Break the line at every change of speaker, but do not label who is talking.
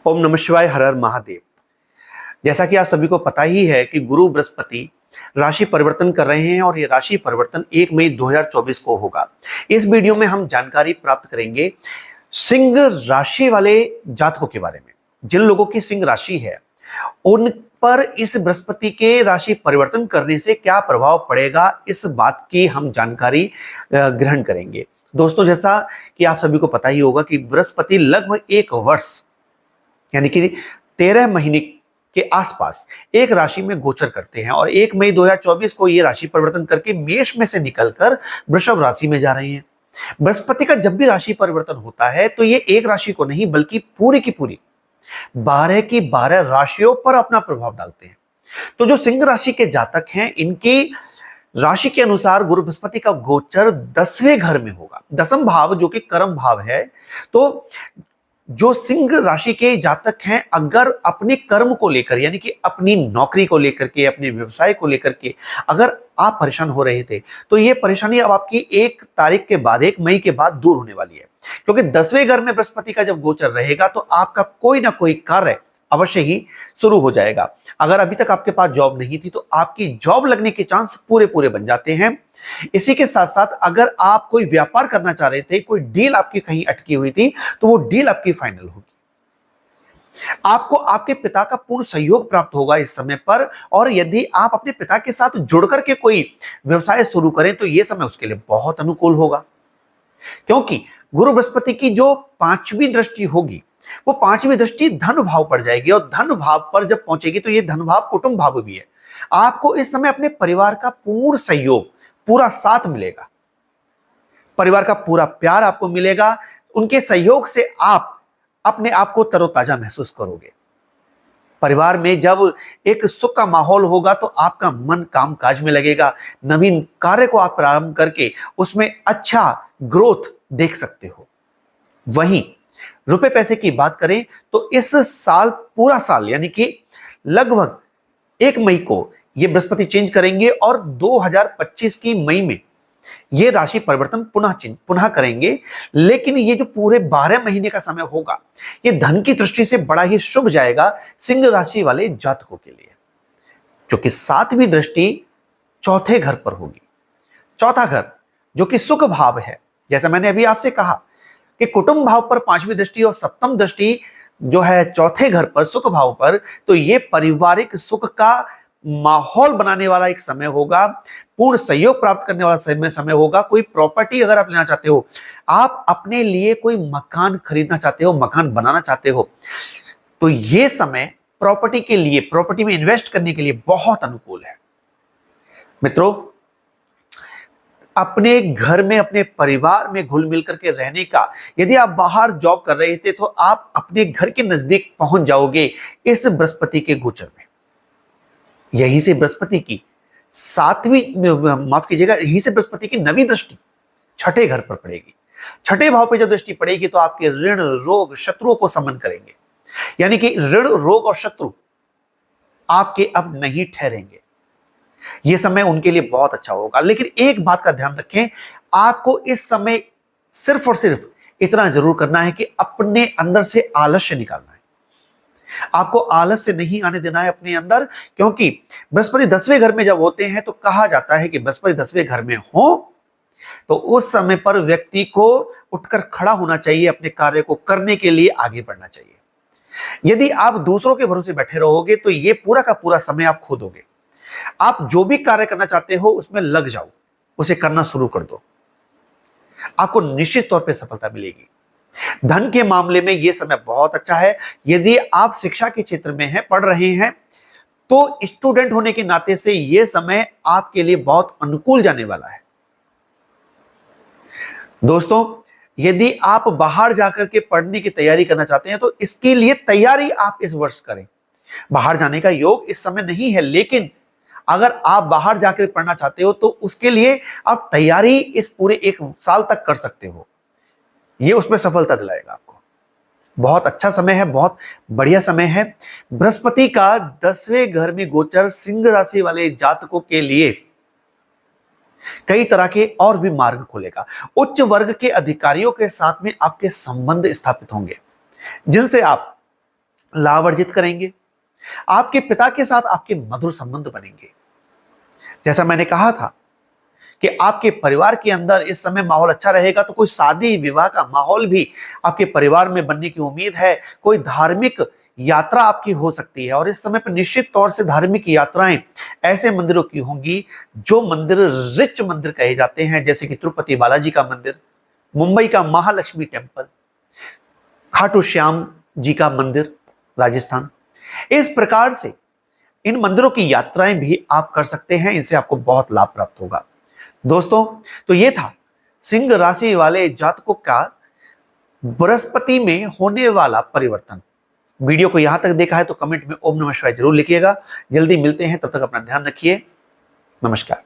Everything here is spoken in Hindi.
ओम नमः शिवाय, हर हर महादेव। जैसा कि आप सभी को पता ही है कि गुरु बृहस्पति राशि परिवर्तन कर रहे हैं और ये राशि परिवर्तन 1 मई 2024 को होगा। इस वीडियो में हम जानकारी प्राप्त करेंगे सिंह राशि वाले जातकों के बारे में। जिन लोगों की सिंह राशि है उन पर इस बृहस्पति के राशि परिवर्तन करने से क्या प्रभाव पड़ेगा, इस बात की हम जानकारी ग्रहण करेंगे। दोस्तों, जैसा कि आप सभी को पता ही होगा कि बृहस्पति लगभग 1 वर्ष यानी कि 13 महीने के आसपास एक राशि में गोचर करते हैं और 1 मई 2024 को ये राशि परिवर्तन करके मेष में से निकलकर वृषभ राशि में जा रहे हैं। बृहस्पति का जब भी राशि परिवर्तन होता है तो ये एक राशि को नहीं बल्कि पूरी की पूरी 12 की 12 राशियों पर अपना प्रभाव डालते हैं। तो जो सिंह राशि के जातक हैं, इनकी राशि के अनुसार गुरु बृहस्पति का गोचर 10वें घर में होगा। 10वां भाव जो कि कर्म भाव है। तो जो सिंह राशि के जातक हैं, अगर अपने कर्म को लेकर यानी कि अपनी नौकरी को लेकर के, अपने व्यवसाय को लेकर के अगर आप परेशान हो रहे थे तो ये परेशानी अब आपकी 1 तारीख के बाद, 1 मई के बाद दूर होने वाली है। क्योंकि 10वें घर में बृहस्पति का जब गोचर रहेगा तो आपका कोई ना कोई कार्य अवश्य ही शुरू हो जाएगा। अगर अभी तक आपके पास जॉब नहीं थी तो आपकी जॉब लगने के चांस पूरे पूरे बन जाते हैं। इसी के साथ साथ अगर आप कोई व्यापार करना चाह रहे थे, कोई डील आपकी कहीं अटकी हुई थी, तो वो डील आपकी फाइनल होगी। आपको आपके पिता का पूर्ण सहयोग प्राप्त होगा इस समय पर। और यदि आप अपने पिता के साथ जुड़ करके कोई व्यवसाय शुरू करें तो यह समय उसके लिए बहुत अनुकूल होगा। क्योंकि गुरु बृहस्पति की जो 5वीं दृष्टि होगी वो 5वीं दृष्टि धन भाव पर जाएगी और धन भाव पर जब पहुंचेगी तो ये धन भाव कुटुंब भाव भी है। आपको इस समय अपने परिवार का पूर्ण सहयोग, पूरा साथ मिलेगा। परिवार का पूरा प्यार आपको मिलेगा। उनके सहयोग से आप अपने आप को तरोताजा महसूस करोगे। परिवार में जब एक सुख का माहौल होगा तो आपका मन काम काज में लगेगा। नवीन कार्य को आप प्रारंभ करके उसमें अच्छा ग्रोथ देख सकते हो। वहीं रुपए पैसे की बात करें तो इस साल, पूरा साल यानी कि लगभग 1 मई को ये बृहस्पति चेंज करेंगे और 2025 की मई में ये राशि परिवर्तन पुनः करेंगे। लेकिन ये जो पूरे 12 महीने का समय होगा ये धन की दृष्टि से बड़ा ही शुभ जाएगा सिंह राशि वाले जातकों के लिए, क्योंकि 7वीं दृष्टि चौथे घर पर होगी। चौथा घर जो कि सुख भाव है, जैसा मैंने अभी आपसे कहा कि कुटुंब भाव पर 5वीं दृष्टि और 7वीं दृष्टि जो है चौथे घर पर, सुख भाव पर, तो ये पारिवारिक सुख का माहौल बनाने वाला एक समय होगा। पूर्ण सहयोग प्राप्त करने वाला समय होगा। कोई प्रॉपर्टी अगर आप लेना चाहते हो, आप अपने लिए कोई मकान खरीदना चाहते हो, मकान बनाना चाहते हो, तो ये समय प्रॉपर्टी के लिए, प्रॉपर्टी में इन्वेस्ट करने के लिए बहुत अनुकूल है। मित्रों, अपने घर में, अपने परिवार में घुल मिल करके रहने का, यदि आप बाहर जॉब कर रहे थे तो आप अपने घर के नजदीक पहुंच जाओगे इस बृहस्पति के गोचर में। यहीं से बृहस्पति की 7वीं, माफ कीजिएगा, यहीं से बृहस्पति की 9वीं दृष्टि छठे घर पर पड़ेगी। छठे भाव पे जब दृष्टि पड़ेगी तो आपके ऋण, रोग, शत्रुओं को समन करेंगे। यानी कि ऋण, रोग और शत्रु आपके अब नहीं ठहरेंगे। यह समय उनके लिए बहुत अच्छा होगा। लेकिन एक बात का ध्यान रखें, आपको इस समय सिर्फ और सिर्फ इतना जरूर करना है कि अपने अंदर से आलस्य निकालना है। आपको आलस से नहीं आने देना है अपने अंदर, क्योंकि बृहस्पति 10वें घर में जब होते हैं तो कहा जाता है कि बृहस्पति 10वें घर में हो तो उस समय पर व्यक्ति को उठकर खड़ा होना चाहिए, अपने कार्य को करने के लिए आगे बढ़ना चाहिए। यदि आप दूसरों के भरोसे बैठे रहोगे तो ये पूरा का पूरा समय आप खो दोगे। आप जो भी कार्य करना चाहते हो उसमें लग जाओ, उसे करना शुरू कर दो, आपको निश्चित तौर पे सफलता मिलेगी। धन के मामले में यह समय बहुत अच्छा है। यदि आप शिक्षा के क्षेत्र में हैं, पढ़ रहे हैं, तो स्टूडेंट होने के नाते से यह समय आपके लिए बहुत अनुकूल जाने वाला है। दोस्तों, यदि आप बाहर जाकर के पढ़ने की तैयारी करना चाहते हैं तो इसके लिए तैयारी आप इस वर्ष करें। बाहर जाने का योग इस समय नहीं है, लेकिन अगर आप बाहर जाकर पढ़ना चाहते हो तो उसके लिए आप तैयारी इस पूरे 1 साल तक कर सकते हो। ये उसमें सफलता दिलाएगा आपको। बहुत अच्छा समय है, बहुत बढ़िया समय है। बृहस्पति का 10वें घर में गोचर सिंह राशि वाले जातकों के लिए कई तरह के और भी मार्ग खोलेगा। उच्च वर्ग के अधिकारियों के साथ में आपके संबंध स्थापित होंगे, जिनसे आप लाभ अर्जित करेंगे। आपके पिता के साथ आपके मधुर संबंध बनेंगे। जैसा मैंने कहा था कि आपके परिवार के अंदर इस समय माहौल अच्छा रहेगा, तो कोई शादी विवाह का माहौल भी आपके परिवार में बनने की उम्मीद है। कोई धार्मिक यात्रा आपकी हो सकती है, और इस समय पर निश्चित तौर से धार्मिक यात्राएं ऐसे मंदिरों की होंगी जो मंदिर रिच मंदिर कहे जाते हैं, जैसे कि तिरुपति बालाजी का मंदिर, मुंबई का महालक्ष्मी टेम्पल, खाटू श्याम जी का मंदिर राजस्थान। इस प्रकार से इन मंदिरों की यात्राएं भी आप कर सकते हैं, इनसे आपको बहुत लाभ प्राप्त होगा। दोस्तों, तो ये था सिंह राशि वाले जातकों का बृहस्पति में होने वाला परिवर्तन। वीडियो को यहां तक देखा है तो कमेंट में ओम नमः शिवाय जरूर लिखिएगा। जल्दी मिलते हैं, तब तक अपना ध्यान रखिए। नमस्कार।